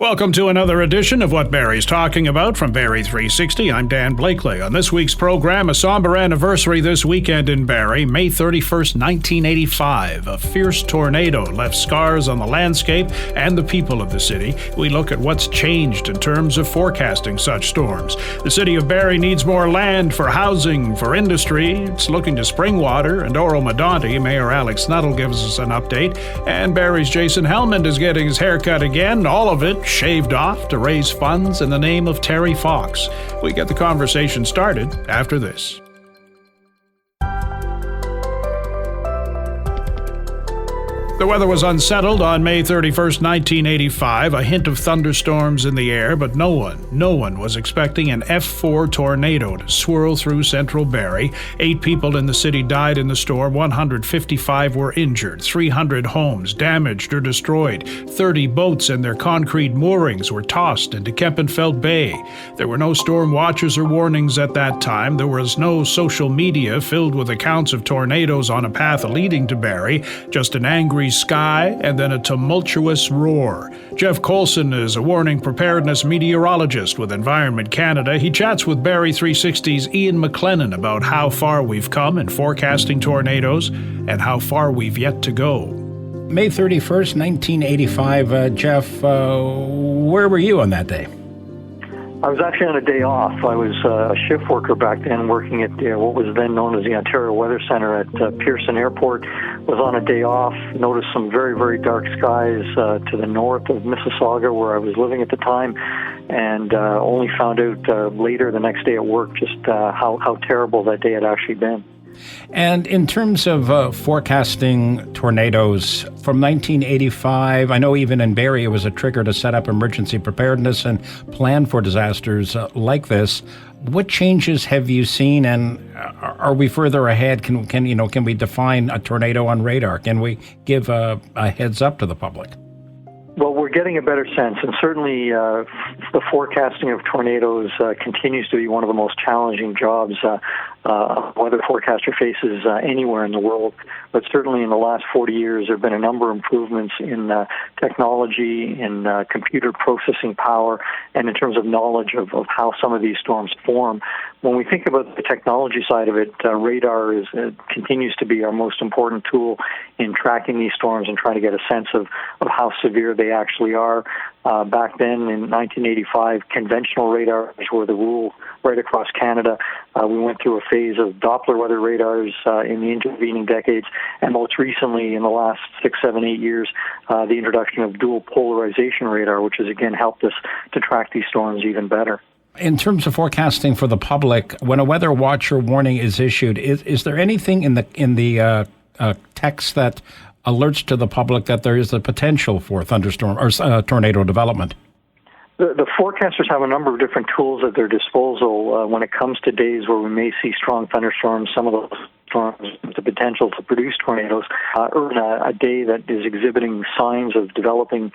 Welcome to another edition of What Barrie's Talking About from Barrie 360. I'm Dan Blakeley. On this week's program, a somber anniversary this weekend in Barrie, May 31st, 1985. A fierce tornado left scars on the landscape and the people of the city. We look at what's changed in terms of forecasting such storms. The city of Barrie needs more land for housing, for industry. It's looking to Springwater and Oro-Medonte. Mayor Alex Nuttall gives us an update. And Barrie's Jason Hellman is getting his hair cut again. All of it shaved off to raise funds in the name of Terry Fox. We get the conversation started after this. The weather was unsettled on May 31st, 1985, a hint of thunderstorms in the air, but no one was expecting an F4 tornado to swirl through central Barrie. 8 people in the city died in the storm, 155 were injured, 300 homes damaged or destroyed, 30 boats and their concrete moorings were tossed into Kempenfelt Bay. There were no storm watches or warnings at that time. There was no social media filled with accounts of tornadoes on a path leading to Barrie, just an angry sky and then a tumultuous roar. Jeff Colson is a warning preparedness meteorologist with Environment Canada. He chats with Barrie 360's Ian McLennan about how far we've come in forecasting tornadoes and how far we've yet to go. May 31st, 1985. Jeff, where were you on that day? I was actually on a day off. I was a shift worker back then, working at what was then known as the Ontario Weather Centre at Pearson Airport. Was on a day off, noticed some very, very dark skies to the north of Mississauga, where I was living at the time, and only found out later the next day at work just how terrible that day had actually been. And in terms of forecasting tornadoes from 1985, I know even in Barrie it was a trigger to set up emergency preparedness and plan for disasters like this. What changes have you seen, and are we further ahead? Can we define a tornado on radar? Can we give a heads up to the public? Well, we're getting a better sense, and certainly the forecasting of tornadoes continues to be one of the most challenging jobs a weather forecaster faces anywhere in the world. But certainly in the last 40 years, there have been a number of improvements in technology, in computer processing power, and in terms of knowledge of how some of these storms form. When we think about the technology side of it, radar continues to be our most important tool in tracking these storms and trying to get a sense of how severe they actually are. Back then, in 1985, conventional radars were the rule right across Canada. We went through a phase of Doppler weather radars in the intervening decades, and most recently, in the last 6, 7, 8 years, the introduction of dual polarization radar, which has again helped us to track these storms even better. In terms of forecasting for the public, when a weather watch or warning is issued, is there anything in the text that alerts to the public that there is a potential for thunderstorm or tornado development? The forecasters have a number of different tools at their disposal when it comes to days where we may see strong thunderstorms. Some of those storms have the potential to produce tornadoes. Or a day that is exhibiting signs of developing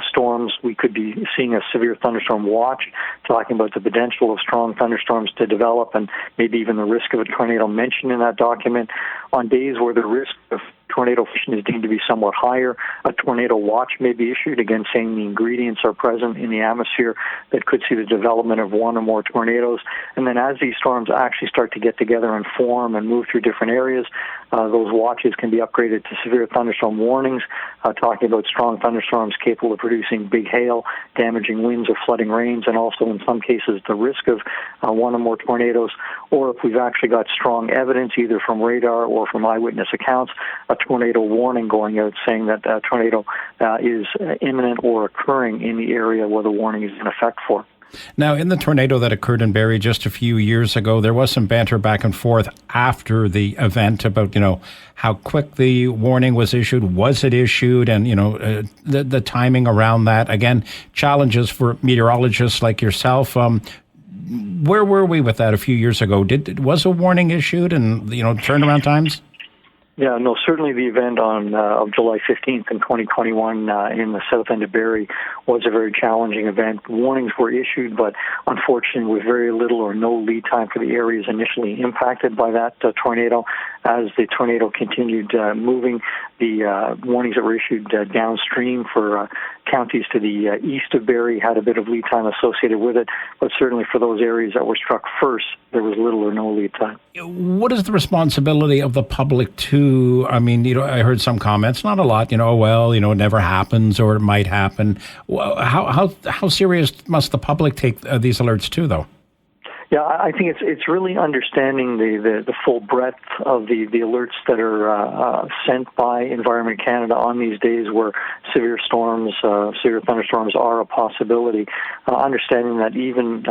storms, we could be seeing a severe thunderstorm watch, talking about the potential of strong thunderstorms to develop and maybe even the risk of a tornado mentioned in that document. On days where the risk of tornado formation is deemed to be somewhat higher, a tornado watch may be issued, again saying the ingredients are present in the atmosphere that could see the development of one or more tornadoes. And then as these storms actually start to get together and form and move through different areas, those watches can be upgraded to severe thunderstorm warnings, talking about strong thunderstorms capable of producing big hail, damaging winds or flooding rains, and also in some cases the risk of one or more tornadoes. Or if we've actually got strong evidence, either from radar or from eyewitness accounts, a tornado warning going out saying that a tornado is imminent or occurring in the area where the warning is in effect for. Now, in the tornado that occurred in Barrie just a few years ago, there was some banter back and forth after the event about, how quick the warning was issued, was it issued, and, the timing around that. Again, challenges for meteorologists like yourself. Where were we with that a few years ago? Was a warning issued and, turnaround times? Yeah, no, certainly the event of July 15th in 2021 in the south end of Barrie was a very challenging event. Warnings were issued, but unfortunately with very little or no lead time for the areas initially impacted by that tornado. As the tornado continued moving, the warnings that were issued downstream for counties to the east of Barrie had a bit of lead time associated with it, but certainly for those areas that were struck first, there was little or no lead time. What is the responsibility of the public to, I mean, I heard some comments, not a lot, well, it never happens or it might happen. How serious must the public take these alerts too, though? Yeah, I think it's really understanding the full breadth of the alerts that are sent by Environment Canada on these days where severe storms, severe thunderstorms are a possibility. Understanding that even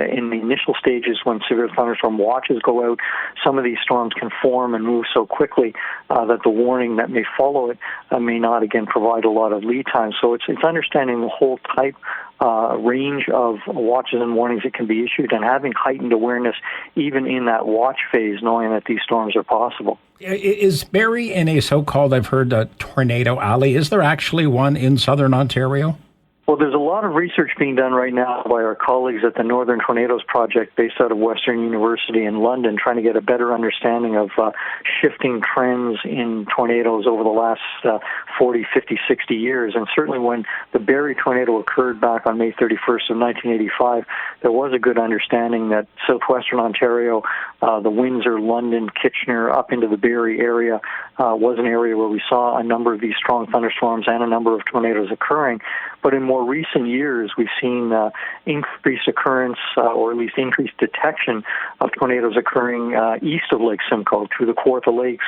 in the initial stages when severe thunderstorm watches go out, some of these storms can form and move so quickly that the warning that may follow it may not, again, provide a lot of lead time. So it's understanding the whole type range of watches and warnings that can be issued and having heightened awareness even in that watch phase, knowing that these storms are possible. Is Barrie in a so-called, I've heard, tornado alley? Is there actually one in southern Ontario? Well, there's a lot of research being done right now by our colleagues at the Northern Tornadoes Project based out of Western University in London, trying to get a better understanding of shifting trends in tornadoes over the last 40, 50, 60 years. And certainly when the Barrie tornado occurred back on May 31st of 1985, there was a good understanding that southwestern Ontario, the Windsor, London, Kitchener, up into the Barrie area was an area where we saw a number of these strong thunderstorms and a number of tornadoes occurring. But in more recent years, we've seen increased occurrence, or at least increased detection of tornadoes occurring east of Lake Simcoe, through the Kawartha Lakes,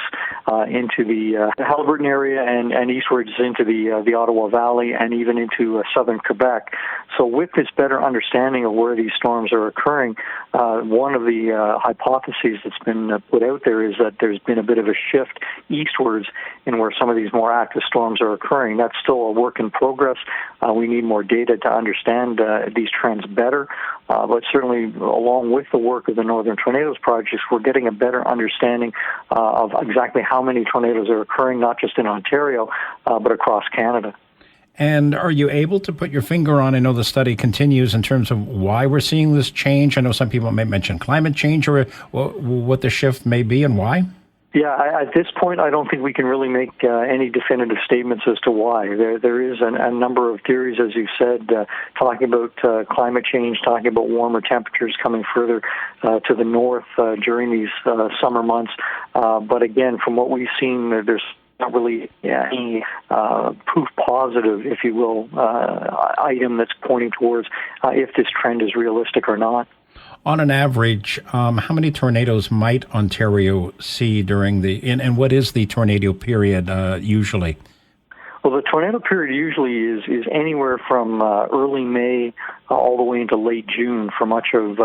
into the Haliburton area, and eastwards into the Ottawa Valley, and even into southern Quebec. So with this better understanding of where these storms are occurring, one of the hypotheses that's been put out there is that there's been a bit of a shift eastwards in where some of these more active storms are occurring. That's still a work in progress. We need more data to understand these trends better, but certainly along with the work of the Northern Tornadoes Project, we're getting a better understanding of exactly how many tornadoes are occurring, not just in Ontario, but across Canada. And are you able to put your finger on, I know the study continues, in terms of why we're seeing this change? I know some people may mention climate change, or what the shift may be and why. Yeah, at this point, I don't think we can really make any definitive statements as to why. There is a number of theories, as you said, talking about climate change, talking about warmer temperatures coming further to the north during these summer months. But again, from what we've seen, there's not really any proof positive, if you will, item that's pointing towards if this trend is realistic or not. On an average, how many tornadoes might Ontario see during and what is the tornado period usually? Well, the tornado period usually is anywhere from early May all the way into late June for much of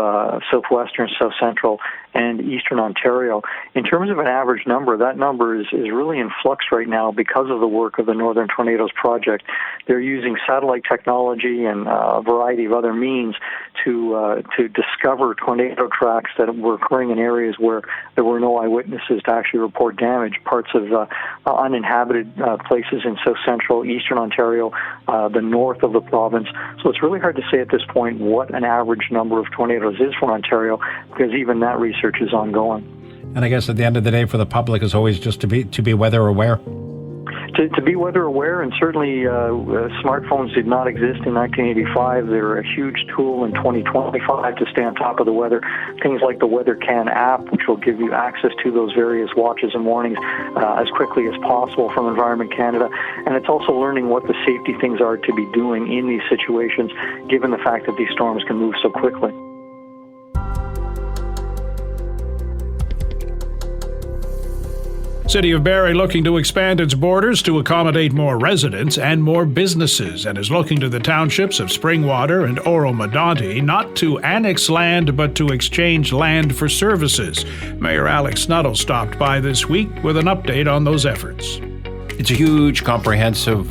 southwestern, south central, and eastern Ontario. In terms of an average number, that number is really in flux right now because of the work of the Northern Tornadoes Project. They're using satellite technology and a variety of other means to discover tornado tracks that were occurring in areas where there were no eyewitnesses to actually report damage, parts of uninhabited places in south central, eastern Ontario, the north of the province. So it's really hard to say at this point what an average number of tornadoes is for Ontario, because even that research is ongoing. And I guess at the end of the day, for the public, is always just to be weather aware. To be weather aware, and certainly smartphones did not exist in 1985. They're a huge tool in 2025 to stay on top of the weather. Things like the WeatherCan app, which will give you access to those various watches and warnings as quickly as possible from Environment Canada. And it's also learning what the safety things are to be doing in these situations, given the fact that these storms can move so quickly. City of Barrie looking to expand its borders to accommodate more residents and more businesses, and is looking to the townships of Springwater and Oro-Medonte not to annex land but to exchange land for services. Mayor Alex Snuddle stopped by this week with an update on those efforts. It's a huge, comprehensive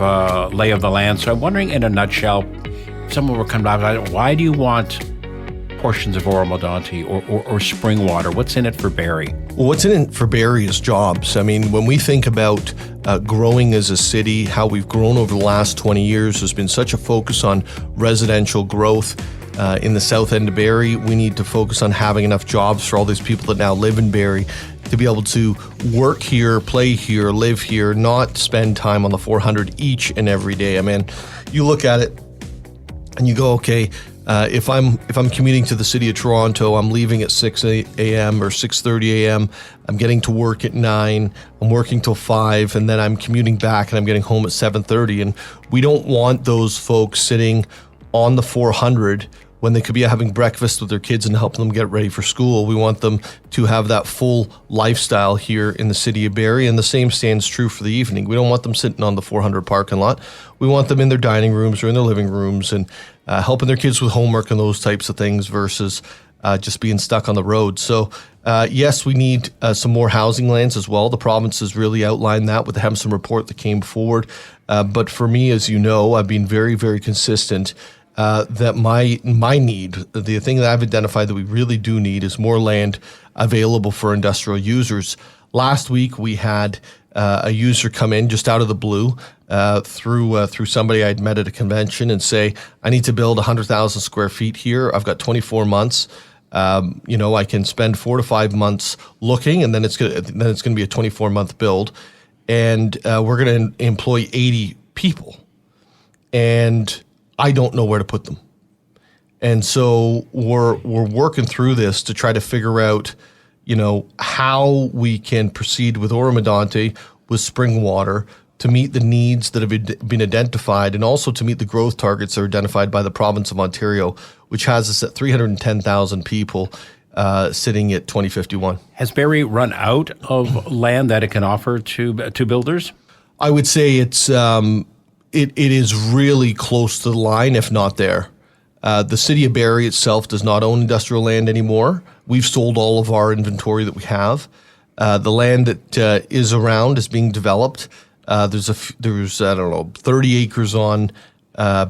lay of the land. So I'm wondering, in a nutshell, if someone were coming back, why do you want portions of Oro-Medonte or Springwater? What's in it for Barrie? Well, what's in it for Barrie is jobs. I mean, when we think about growing as a city, how we've grown over the last 20 years, there's been such a focus on residential growth. In the south end of Barrie, we need to focus on having enough jobs for all these people that now live in Barrie to be able to work here, play here, live here, not spend time on the 400 each and every day. I mean, you look at it and you go, okay, if I'm commuting to the city of Toronto, I'm leaving at 6 a.m. or 6:30 a.m. I'm getting to work at 9. I'm working till 5, and then I'm commuting back and I'm getting home at 7:30. And we don't want those folks sitting on the 400 when they could be having breakfast with their kids and helping them get ready for school. We want them to have that full lifestyle here in the city of Barrie, and the same stands true for the evening. We don't want them sitting on the 400 parking lot. We want them in their dining rooms or in their living rooms and helping their kids with homework and those types of things versus just being stuck on the road. So yes, we need some more housing lands as well. The province has really outlined that with the Hemson report that came forward. But for me, as you know, I've been very, very consistent that my need, the thing that I've identified that we really do need is more land available for industrial users. Last week, we had a user come in just out of the blue through somebody I'd met at a convention and say, I need to build 100,000 square feet here. I've got 24 months. I can spend 4 to 5 months looking, and then it's going to be a 24-month build. And we're going to employ 80 people. And I don't know where to put them. And so we're working through this to try to figure out, how we can proceed with Oro-Medonte, with Springwater, to meet the needs that have been identified and also to meet the growth targets that are identified by the province of Ontario, which has us at 310,000 people sitting at 2051. Has Barrie run out of land that it can offer to builders? I would say it's it is really close to the line, if not there. The city of Barrie itself does not own industrial land anymore. We've sold all of our inventory that we have. The land that is around is being developed. There's 30 acres on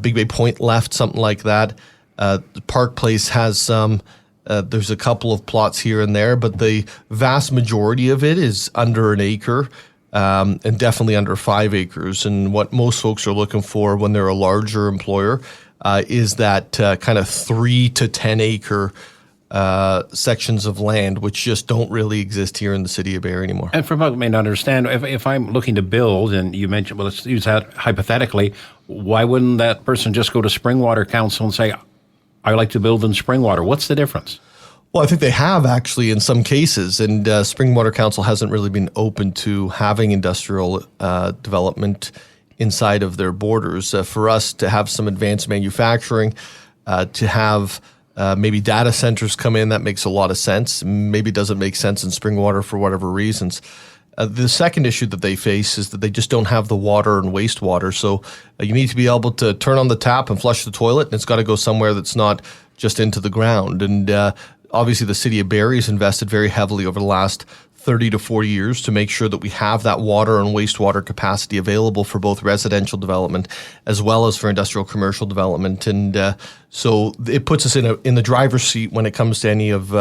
Big Bay Point left, something like that. The Park Place has some. There's a couple of plots here and there, but the vast majority of it is under an acre. And definitely under 5 acres. And what most folks are looking for when they're a larger employer is that kind of 3 to 10 acre sections of land, which just don't really exist here in the city of Barrie anymore. And for folks who may not understand, if I'm looking to build, and you mentioned, well, let's use that hypothetically, why wouldn't that person just go to Springwater Council and say, I like to build in Springwater? What's the difference? Well, I think they have actually in some cases, and Springwater Council hasn't really been open to having industrial development inside of their borders. For us to have some advanced manufacturing, to have maybe data centers come in, that makes a lot of sense. Maybe it doesn't make sense in Springwater for whatever reasons. The second issue that they face is that they just don't have the water and wastewater. So you need to be able to turn on the tap and flush the toilet, and it's got to go somewhere that's not just into the ground. And obviously, the city of Barrie has invested very heavily over the last 30 to 40 years to make sure that we have that water and wastewater capacity available for both residential development as well as for industrial commercial development. And so it puts us in the driver's seat when it comes to any of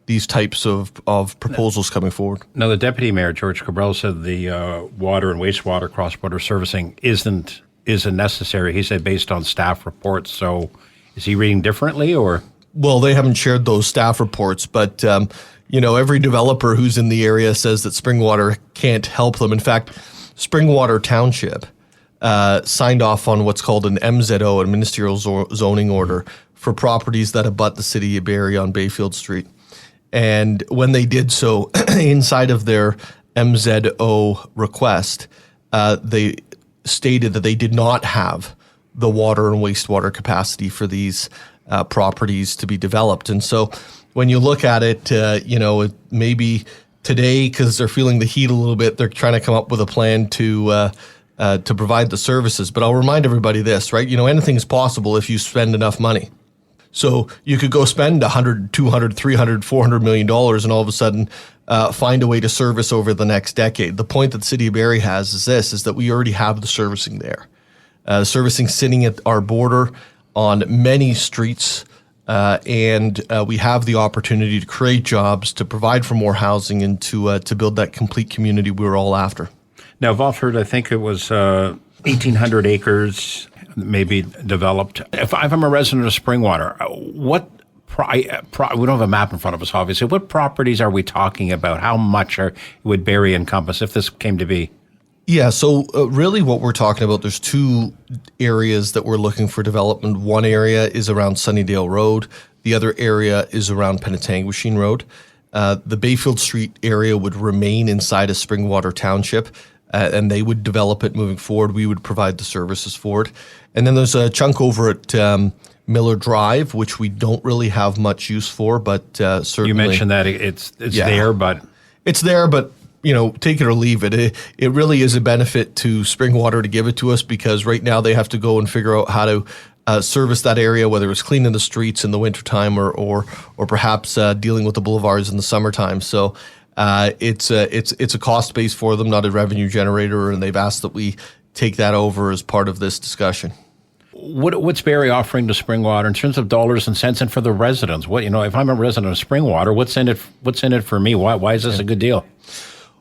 these types of proposals coming forward. Now, the Deputy Mayor, George Cabral, said the water and wastewater cross-border servicing isn't necessary. He said based on staff reports. So is he reading differently or? Well, they haven't shared those staff reports, but every developer who's in the area says that Springwater can't help them. In fact, Springwater Township signed off on what's called an MZO, a ministerial zoning order, for properties that abut the city of Barrie on Bayfield Street. And when they did so, inside of their MZO request, they stated that they did not have the water and wastewater capacity for these properties to be developed. And so when you look at it, maybe today, because they're feeling the heat a little bit, they're trying to come up with a plan to provide the services. But I'll remind everybody this, right? Anything's possible if you spend enough money. So you could go spend $100, $200, $300, $400 million and all of a sudden find a way to service over the next decade. The point that the city of Barrie has is that we already have the servicing there. Servicing sitting at our border on many streets and we have the opportunity to create jobs, to provide for more housing, and to build that complete community we were all after. Now, Vaughtford, I think it was 1,800 acres maybe developed. If I'm a resident of Springwater, what we don't have a map in front of us, obviously. What properties are we talking about? How much would Barrie encompass if this came to be? Yeah, so really what we're talking about, there's two areas that we're looking for development. One area is around Sunnydale Road. The other area is around Penetanguishene Road. The Bayfield Street area would remain inside of Springwater Township, and they would develop it moving forward. We would provide the services for it. And then there's a chunk over at Miller Drive, which we don't really have much use for, but certainly... You mentioned that it's there, but... It's there, but, take it or leave it. It really is a benefit to Springwater to give it to us, because right now they have to go and figure out how to service that area, whether it's cleaning the streets in the wintertime or perhaps dealing with the boulevards in the summertime. So it's a cost base for them, not a revenue generator, and they've asked that we take that over as part of this discussion. What's Barrie offering to Springwater in terms of dollars and cents, and for the residents? If I'm a resident of Springwater, what's in it for me? Why is this a good deal?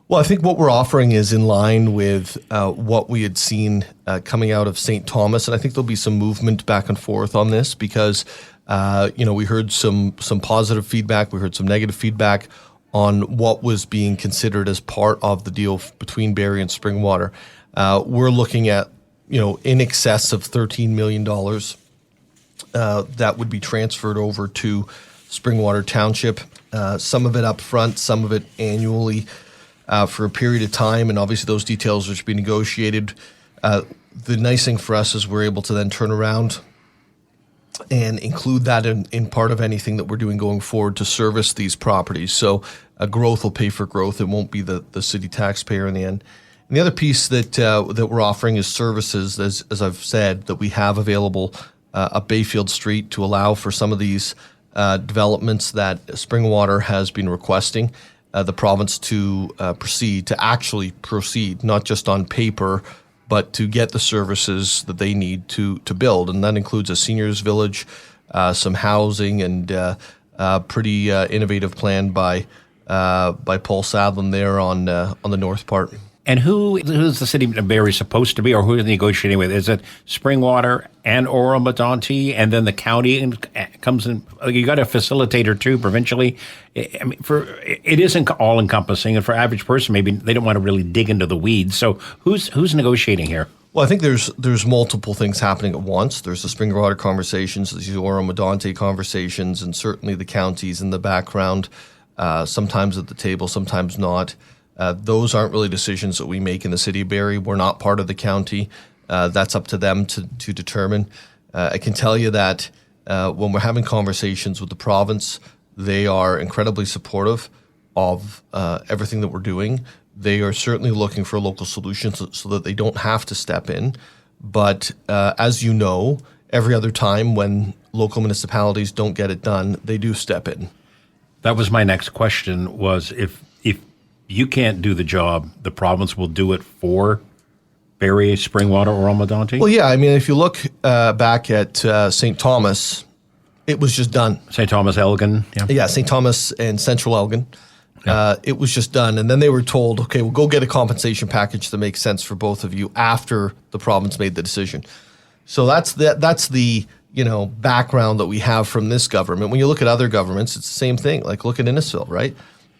Well, I think what we're offering is in line with what we had seen coming out of St. Thomas, and I think there'll be some movement back and forth on this because we heard some positive feedback, we heard some negative feedback on what was being considered as part of the deal between Barrie and Springwater. We're looking at in excess of $13 million that would be transferred over to Springwater Township. Some of it up front, some of it annually for a period of time, and obviously those details are to be negotiated. The nice thing for us is we're able to then turn around and include that in part of anything that we're doing going forward to service these properties. So growth will pay for growth. It won't be the city taxpayer in the end. And the other piece that we're offering is services, as I've said, that we have available at Bayfield Street to allow for some of these developments that Springwater has been requesting the province to actually proceed, not just on paper, but to get the services that they need to build. And that includes a seniors village, some housing, and a pretty innovative plan by Paul Sadlin there on the north part. And who's the city of Barrie supposed to be, or who is negotiating with? Is it Springwater and Oro-Medonte, and then the county comes in? You got a facilitator too, provincially. I mean, it isn't all encompassing, and for average person, maybe they don't want to really dig into the weeds. So who's negotiating here? Well, I think there's multiple things happening at once. There's the Springwater conversations, there's the Oro-Medonte conversations, and certainly the counties in the background. Sometimes at the table, sometimes not. Those aren't really decisions that we make in the city of Barrie. We're not part of the county. That's up to them to determine. I can tell you that when we're having conversations with the province, they are incredibly supportive of everything that we're doing. They are certainly looking for local solutions so that they don't have to step in. But as you know, every other time when local municipalities don't get it done, they do step in. That was my next question, was if you can't do the job, the province will do it for Barrie, Springwater, or Oro-Medonte? Well, yeah. I mean, if you look back at St. Thomas, it was just done. St. Thomas, Elgin? Yeah, St. Thomas and Central Elgin. Yeah. It was just done. And then they were told, okay, we'll go get a compensation package that makes sense for both of you after the province made the decision. So that's the background that we have from this government. When you look at other governments, it's the same thing. Like look at Innisfil, right?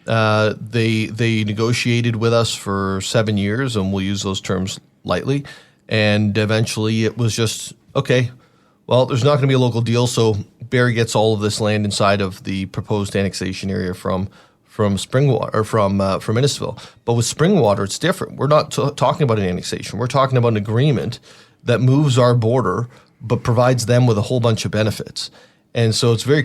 They negotiated with us for 7 years, and we'll use those terms lightly. And eventually it was just, okay, well, there's not going to be a local deal, so Barrie gets all of this land inside of the proposed annexation area from Springwater, or from Innisfil. But with Springwater, it's different. We're not talking about an annexation. We're talking about an agreement that moves our border, but provides them with a whole bunch of benefits. And so it's very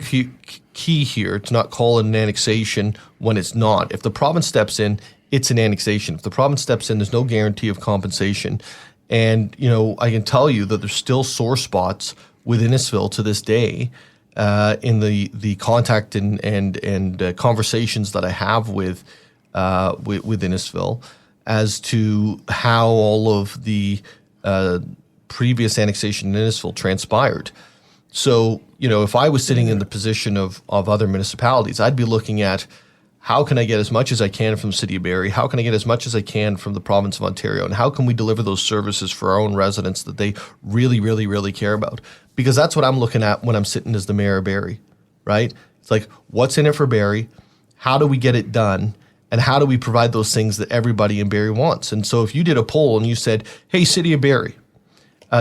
key here to not call it an annexation when it's not. If the province steps in, it's an annexation. If the province steps in, there's no guarantee of compensation. And, I can tell you that there's still sore spots with Innisfil to this day in the contact and conversations that I have with Innisfil as to how all of the previous annexation in Innisfil transpired. So, if I was sitting in the position of other municipalities, I'd be looking at how can I get as much as I can from the city of Barrie? How can I get as much as I can from the province of Ontario? And how can we deliver those services for our own residents that they really, really, really care about? Because that's what I'm looking at when I'm sitting as the mayor of Barrie, right? It's like, what's in it for Barrie? How do we get it done? And how do we provide those things that everybody in Barrie wants? And so if you did a poll and you said, hey, city of Barrie,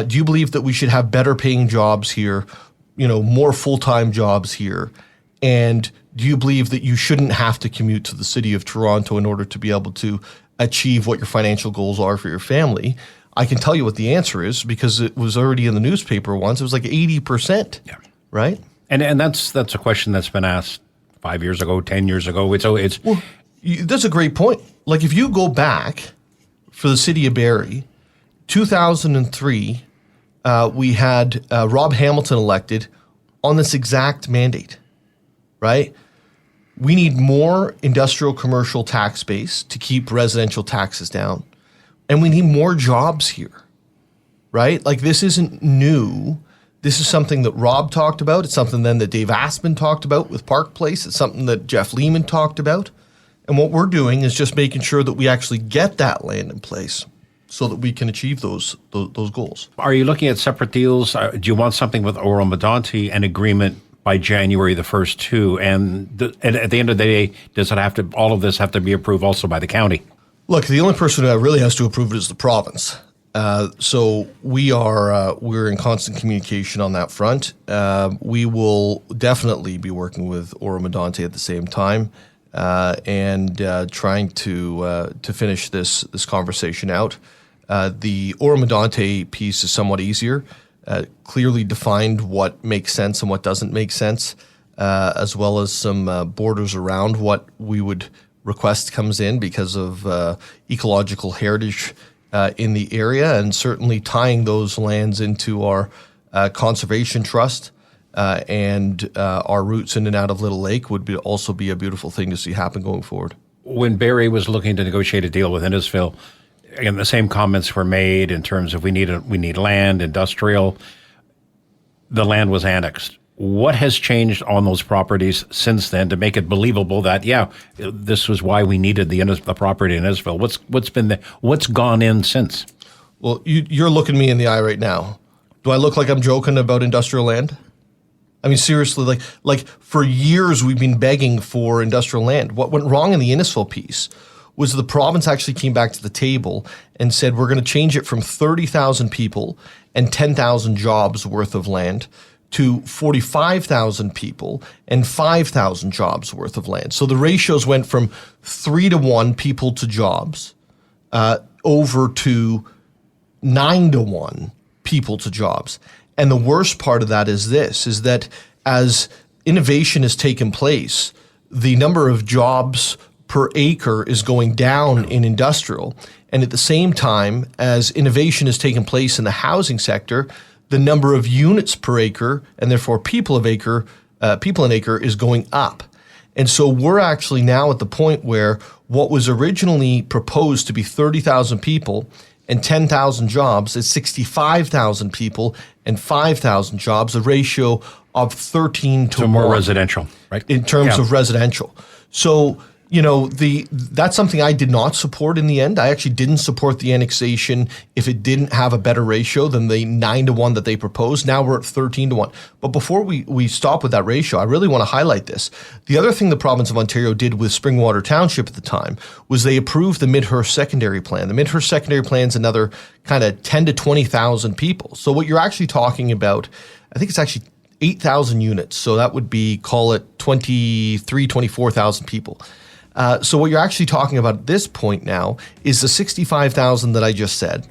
do you believe that we should have better paying jobs here, more full-time jobs here? And do you believe that you shouldn't have to commute to the city of Toronto in order to be able to achieve what your financial goals are for your family? I can tell you what the answer is because it was already in the newspaper once. It was like 80%, right? And that's a question that's been asked 5 years ago, 10 years ago. That's a great point. Like if you go back for the city of Barrie, 2003, we had Rob Hamilton elected on this exact mandate, right? We need more industrial commercial tax base to keep residential taxes down. And we need more jobs here, right? Like this isn't new. This is something that Rob talked about. It's something then that Dave Aspin talked about with Park Place. It's something that Jeff Lehman talked about. And what we're doing is just making sure that we actually get that land in place so that we can achieve those goals. Are you looking at separate deals? Do you want something with Oro-Medonte, an agreement by January the 1st too? And at the end of the day, does all of this have to be approved also by the county? Look, the only person that really has to approve it is the province. So we're in constant communication on that front. We will definitely be working with Oro-Medonte at the same time and trying to finish this conversation out. The Oro-Medonte piece is somewhat easier. Clearly defined what makes sense and what doesn't make sense, as well as some borders around what we would request comes in because of ecological heritage in the area, and certainly tying those lands into our conservation trust and our routes in and out of Little Lake would also be a beautiful thing to see happen going forward. When Barrie was looking to negotiate a deal with Innisfil, again, the same comments were made in terms of we need land, industrial. The land was annexed. What has changed on those properties since then to make it believable that, this was why we needed the property in Innisfil? What's gone in since? Well, you're looking me in the eye right now. Do I look like I'm joking about industrial land? I mean, seriously, like for years we've been begging for industrial land. What went wrong in the Innisfil piece was the province actually came back to the table and said, we're going to change it from 30,000 people and 10,000 jobs worth of land to 45,000 people and 5,000 jobs worth of land. So the ratios went from 3-to-1 people to jobs over to 9-to-1 people to jobs. And the worst part of that is that as innovation has taken place, the number of jobs per acre is going down in industrial. And at the same time, as innovation has taken place in the housing sector, the number of units per acre and therefore people an acre is going up. And so we're actually now at the point where what was originally proposed to be 30,000 people and 10,000 jobs is 65,000 people and 5,000 jobs, a ratio of 13 to 1. So more residential, right? In terms of residential. So, that's something I did not support in the end. I actually didn't support the annexation if it didn't have a better ratio than the 9-to-1 that they proposed. Now we're at 13-to-1. But before we stop with that ratio, I really want to highlight this. The other thing the province of Ontario did with Springwater Township at the time was they approved the Midhurst Secondary Plan. The Midhurst Secondary Plan is another kind of 10 to 20,000 people. So what you're actually talking about, I think it's actually 8,000 units. So that would be, call it 24,000 people. So what you're actually talking about at this point now is the 65,000 that I just said.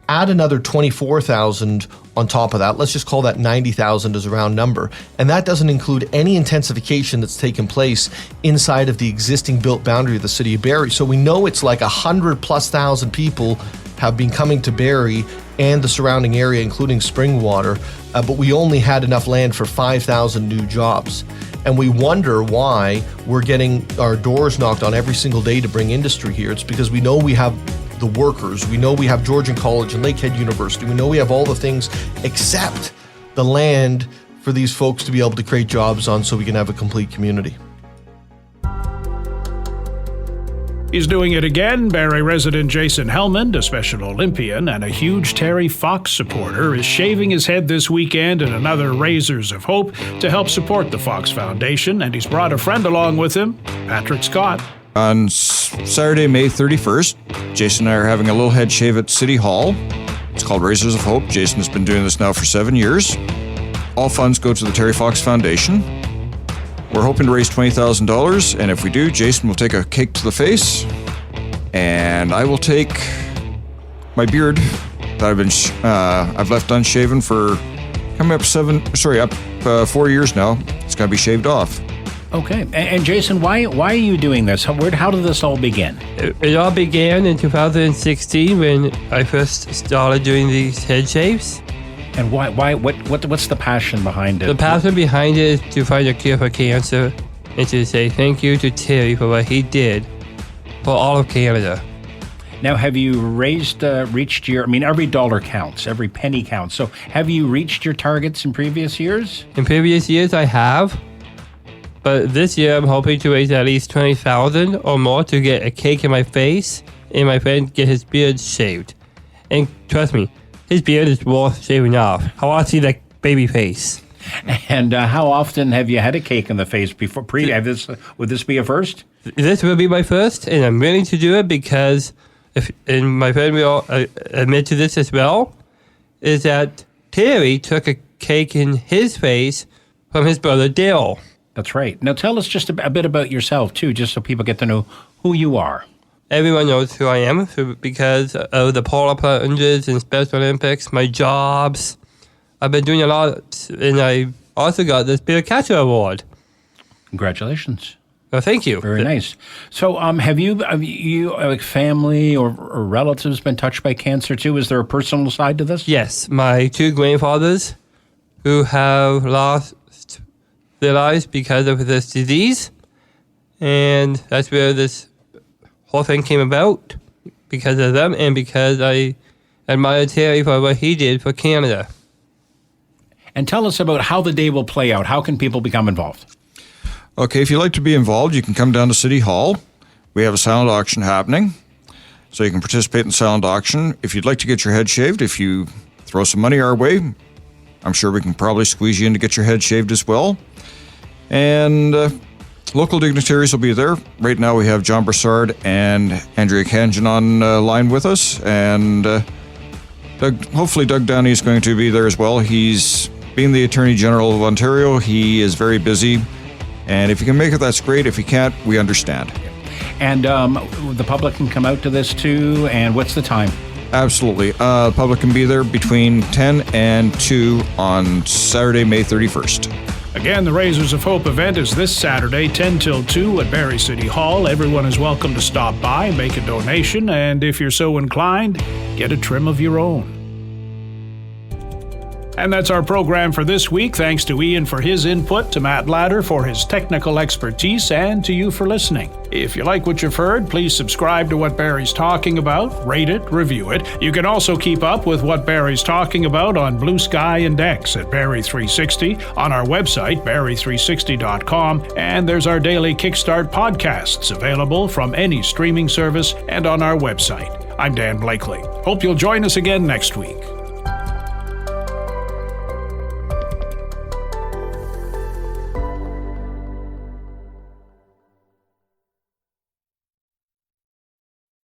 Add another 24,000 on top of that. Let's just call that 90,000 as a round number. And that doesn't include any intensification that's taken place inside of the existing built boundary of the city of Barrie. So we know it's like 100,000+ people have been coming to Barrie and the surrounding area, including Springwater, but we only had enough land for 5,000 new jobs. And we wonder why we're getting our doors knocked on every single day to bring industry here. It's because we know we have the workers, we know we have Georgian College and Lakehead University, we know we have all the things except the land for these folks to be able to create jobs on so we can have a complete community. He's doing it again. Barrie resident Jason Hellman, a Special Olympian and a huge Terry Fox supporter, is shaving his head this weekend in another Razors of Hope to help support the Fox Foundation, and he's brought a friend along with him, Patrick Scott. On Saturday, May 31st, Jason and I are having a little head shave at City Hall. It's called Razors of Hope. Jason has been doing this now for 7 years. All funds go to the Terry Fox Foundation. We're hoping to raise $20,000, and if we do, Jason will take a cake to the face, and I will take my beard that I've left unshaven for coming up 4 years now. It's got to be shaved off. Okay. And Jason, why are you doing this? How did this all begin? It all began in 2016 when I first started doing these head shaves. And why? What's the passion behind it? The passion behind it is to find a cure for cancer and to say thank you to Terry for what he did for all of Canada. Now, have you reached your, every dollar counts, every penny counts. So have you reached your targets in previous years? In previous years, I have. But this year, I'm hoping to raise at least $20,000 or more to get a cake in my face and my friend get his beard shaved. And trust me, his beard is worth shaving off. I want to see that baby face. And how often have you had a cake in the face before? Would this be a first? This will be my first, and I'm willing to do it because, and my friend will admit to this as well, is that Terry took a cake in his face from his brother Dale. That's right. Now tell us just a bit about yourself too, just so people get to know who you are. Everyone knows who I am because of the polar plunges and Special Olympics, my jobs. I've been doing a lot, and I also got this Beer Catcher Award. Congratulations. Well, thank you. Very nice. So have you like family or relatives been touched by cancer too? Is there a personal side to this? Yes. My two grandfathers who have lost their lives because of this disease, and that's where this whole thing came about, because of them and because I admire Terry for what he did for Canada. And tell us about how the day will play out. How can people become involved? Okay, if you'd like to be involved, you can come down to City Hall. We have a silent auction happening, so you can participate in the silent auction. If you'd like to get your head shaved, if you throw some money our way, I'm sure we can probably squeeze you in to get your head shaved as well. And local dignitaries will be there. Right now we have John Broussard and Andrea Kanjan on line with us, and hopefully Doug Downey is going to be there as well. He's being the Attorney General of Ontario. He is very busy, and if you can make it, that's great. If you can't, we understand. And the public can come out to this too, and what's the time? Absolutely. The public can be there between 10 and 2 on Saturday, May 31st. Again, the Razors of Hope event is this Saturday, 10 till 2 at Barrie City Hall. Everyone is welcome to stop by, make a donation, and if you're so inclined, get a trim of your own. And that's our program for this week. Thanks to Ian for his input, to Matt Ladder for his technical expertise, and to you for listening. If you like what you've heard, please subscribe to What Barrie's Talking About, rate it, review it. You can also keep up with What Barrie's Talking About on Blue Sky and X at Barrie 360, on our website, barrie360.com, and there's our daily Kickstart podcasts available from any streaming service and on our website. I'm Dan Blakeley. Hope you'll join us again next week.